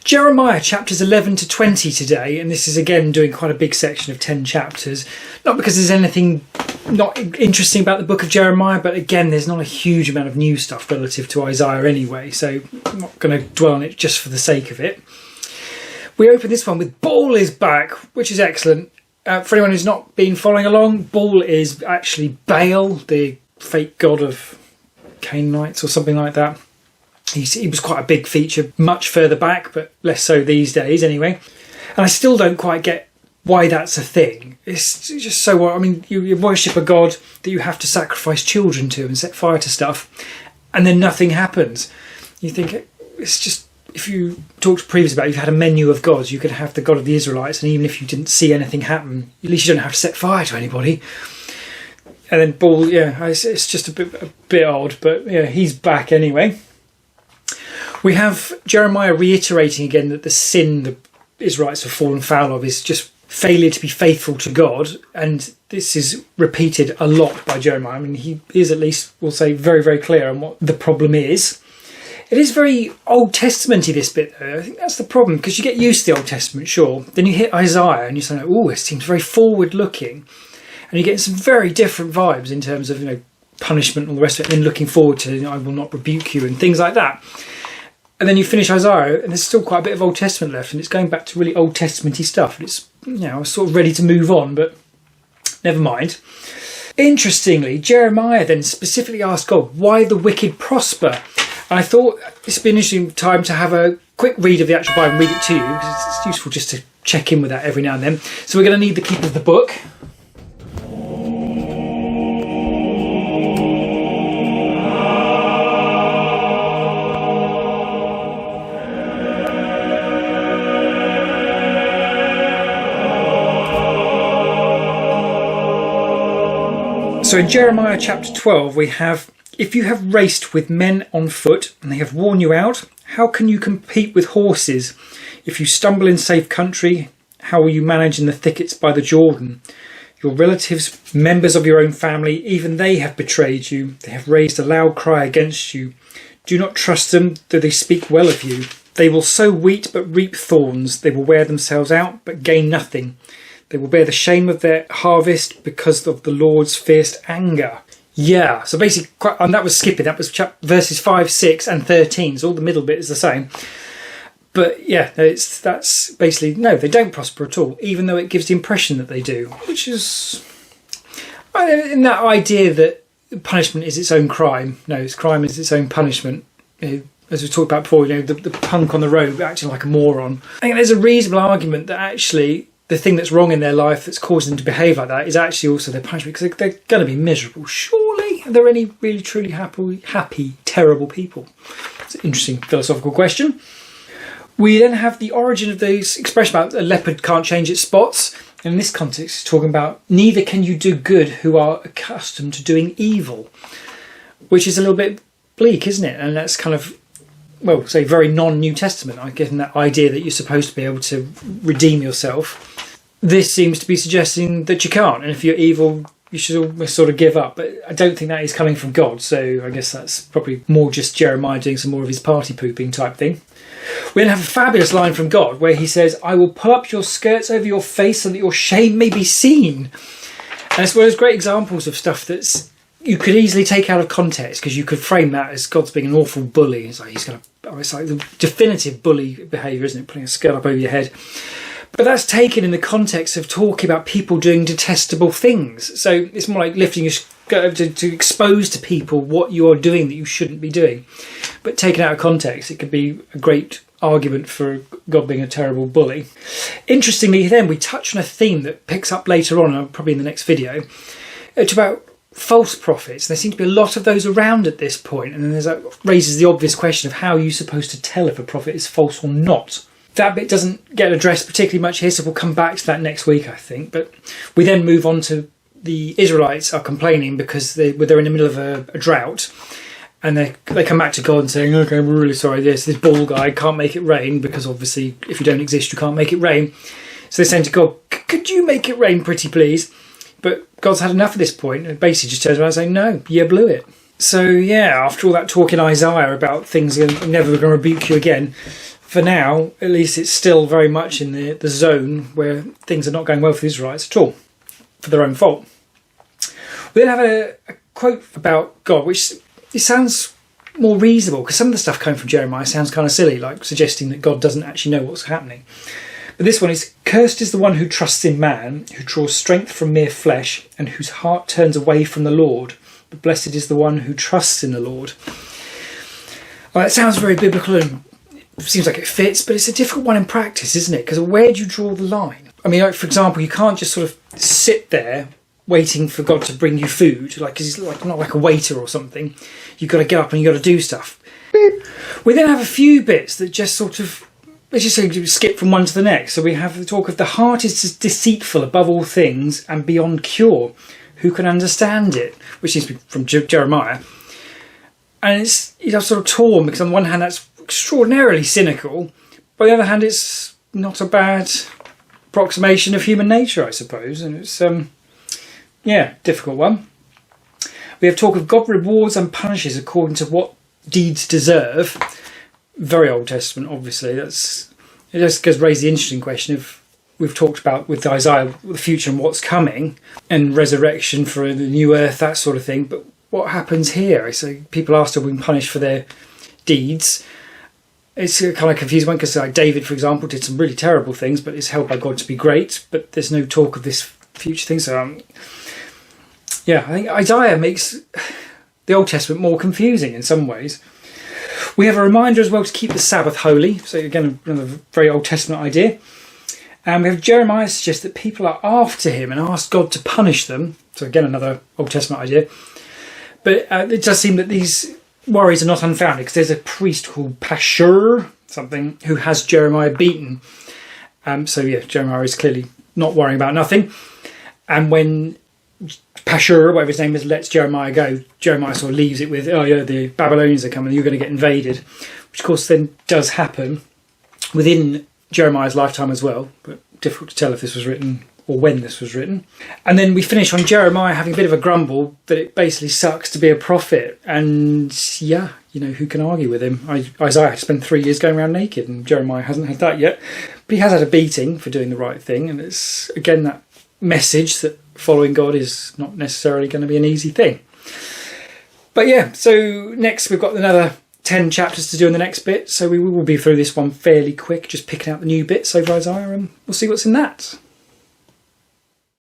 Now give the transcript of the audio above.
Jeremiah chapters 11 to 20 today, and this is again doing quite a big section of 10 chapters. Not because there's anything not interesting about the book of Jeremiah, but again, there's not a huge amount of new stuff relative to Isaiah anyway, so I'm not going to dwell on it just for the sake of it. We open this one with Baal is back, which is excellent. For anyone who's not been following along, Baal is actually Baal, the fake god of Canaanites or something like that. He was quite a big feature much further back, but less so these days anyway. And I still don't quite get why that's a thing. It's just so... I mean, you worship a god that you have to sacrifice children to and set fire to stuff, and then nothing happens. You think it's just... If you talked previously about, you've had a menu of gods, you could have the god of the Israelites, and even if you didn't see anything happen, at least you don't have to set fire to anybody. And then Baal, yeah, it's just a bit odd, but yeah, he's back anyway. We have Jeremiah reiterating again that the sin the Israelites have fallen foul of is just failure to be faithful to God, and this is repeated a lot by Jeremiah. I mean, he is, at least, we'll say, very, very clear on what the problem is. It is very Old Testament-y, this bit, though. I think that's the problem, because you get used to the Old Testament, sure. Then you hit Isaiah and you say, oh, it seems very forward-looking. And you get some very different vibes in terms of, punishment and all the rest of it, and then looking forward to, I will not rebuke you, and things like that. And then you finish Isaiah, and there's still quite a bit of Old Testament left, and it's going back to really Old Testament-y stuff. And it's, I was sort of ready to move on, but never mind. Interestingly, Jeremiah then specifically asked God why the wicked prosper. And I thought it's been an interesting time to have a quick read of the actual Bible and read it to you, because it's useful just to check in with that every now and then. So we're going to need the keeper of the book. So in Jeremiah chapter 12 we have, if you have raced with men on foot and they have worn you out, how can you compete with horses? If you stumble in safe country, how will you manage in the thickets by the Jordan? Your relatives, members of your own family, even they have betrayed you. They have raised a loud cry against you. Do not trust them, though they speak well of you. They will sow wheat but reap thorns. They will wear themselves out but gain nothing. They will bear the shame of their harvest because of the Lord's fierce anger. Yeah, so basically, and that was skipping. That was verses 5, 6 and 13. So all the middle bit is the same. But yeah, that's basically, no, they don't prosper at all, even though it gives the impression that they do. Which is, in that idea that punishment is its own crime. No, its crime is its own punishment. As we talked about before, the punk on the road acting like a moron. I think there's a reasonable argument that actually the thing that's wrong in their life that's causing them to behave like that is actually also their punishment, because they're going to be miserable. Surely, are there any really truly happy, terrible people? It's an interesting philosophical question. We then have the origin of this expression about a leopard can't change its spots. And in this context, it's talking about neither can you do good who are accustomed to doing evil, which is a little bit bleak, isn't it? And that's kind of, well, say very non-New Testament. I get that idea that you're supposed to be able to redeem yourself. This seems to be suggesting that you can't, and if you're evil, you should almost sort of give up. But I don't think that is coming from God, so I guess that's probably more just Jeremiah doing some more of his party pooping type thing. We then have a fabulous line from God where he says, I will pull up your skirts over your face so that your shame may be seen. And it's one of those great examples of stuff that's you could easily take out of context, because you could frame that as God's being an awful bully. It's like it's like the definitive bully behaviour, isn't it? Putting a skirt up over your head. But that's taken in the context of talking about people doing detestable things. So it's more like lifting your skirt over to expose to people what you're doing that you shouldn't be doing. But taken out of context, it could be a great argument for God being a terrible bully. Interestingly, then we touch on a theme that picks up later on, probably in the next video. It's about false prophets. There seem to be a lot of those around at this point, and then that raises the obvious question of how you're supposed to tell if a prophet is false or not. That bit doesn't get addressed particularly much here, so we'll come back to that next week, I think. But we then move on to the Israelites are complaining because they're in the middle of a drought, and they come back to God and saying, okay, we're really sorry, this Baal guy can't make it rain, because obviously if you don't exist you can't make it rain. So they're saying to God, could you make it rain pretty please? But God's had enough at this point and basically just turns around and saying, no, you blew it. So yeah, after all that talk in Isaiah about things never going to rebuke you again, for now, at least it's still very much in the zone where things are not going well for the Israelites at all, for their own fault. We then have a quote about God, which it sounds more reasonable, because some of the stuff coming from Jeremiah sounds kind of silly, like suggesting that God doesn't actually know what's happening. But this one is, "Cursed is the one who trusts in man, who draws strength from mere flesh, and whose heart turns away from the Lord. But blessed is the one who trusts in the Lord." Well, it sounds very biblical and it seems like it fits, but it's a difficult one in practice, isn't it? Because where do you draw the line? I mean, like, for example, you can't just sort of sit there waiting for God to bring you food, like he's like not like a waiter or something. You've got to get up and you've got to do stuff. We then have a few bits that just sort of, let's just say, skip from one to the next. So we have the talk of the heart is deceitful above all things and beyond cure. Who can understand it? Which seems to be from Jeremiah. And it's, you know, sort of torn, because on the one hand that's extraordinarily cynical. By the other hand, it's not a bad approximation of human nature, I suppose. And it's, difficult one. We have talk of God rewards and punishes according to what deeds deserve. Very Old Testament, obviously. It just goes raise the interesting question of, we've talked about with Isaiah the future and what's coming, and resurrection for the new earth, that sort of thing. But what happens here? So people are still being punished for their deeds. It's a kind of confusing one, because like David, for example, did some really terrible things, but is held by God to be great. But there's no talk of this future thing. So I think Isaiah makes the Old Testament more confusing in some ways. We have a reminder as well to keep the Sabbath holy. So again, another very Old Testament idea. And we have Jeremiah suggest that people are after him and ask God to punish them. So again, another Old Testament idea. But it does seem that these worries are not unfounded, because there's a priest called Pashur, something, who has Jeremiah beaten. Jeremiah is clearly not worrying about nothing. And when Pashur, whatever his name is, lets Jeremiah go, Jeremiah sort of leaves it with, the Babylonians are coming, you're going to get invaded. Which of course then does happen within Jeremiah's lifetime as well, but difficult to tell if this was written or when this was written. And then we finish on Jeremiah having a bit of a grumble that it basically sucks to be a prophet. And who can argue with him? Isaiah spent 3 years going around naked, and Jeremiah hasn't had that yet. But he has had a beating for doing the right thing. And it's, again, that message that following God is not necessarily going to be an easy thing. But so next we've got another 10 chapters to do in the next bit. So we will be through this one fairly quick, just picking out the new bits over Isaiah, and we'll see what's in that.